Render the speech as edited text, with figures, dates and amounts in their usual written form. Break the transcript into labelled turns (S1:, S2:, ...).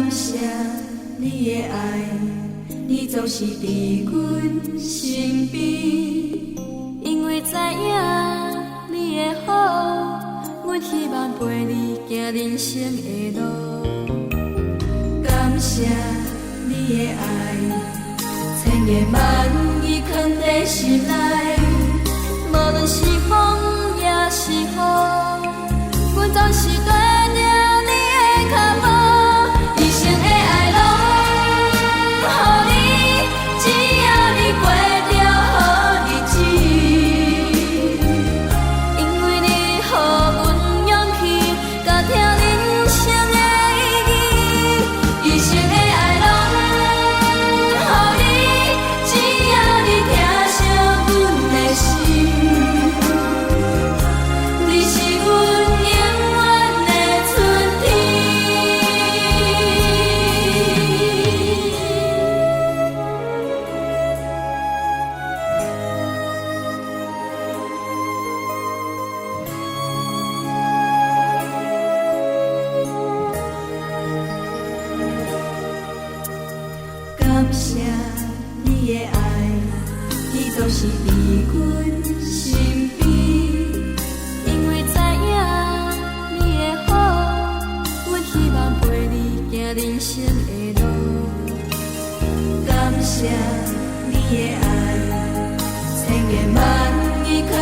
S1: 感谢你的爱，你总是伫阮身边，因为知影你的好，阮希望陪你行人生的路。感谢你的爱，千言万语藏在心内，无论是风也是雨，阮总是跟着你的脚步，一生的爱拢予你，只要你过着好日子，因为你予阮勇气，甲听人生的意义，一生的爱拢予你，只要你疼惜阮的心，你是阮永远的春天。感谢你的爱，你总是伫阮身边，因为知影你的好，阮希望陪你行人生的路。感谢你的爱，千言万语藏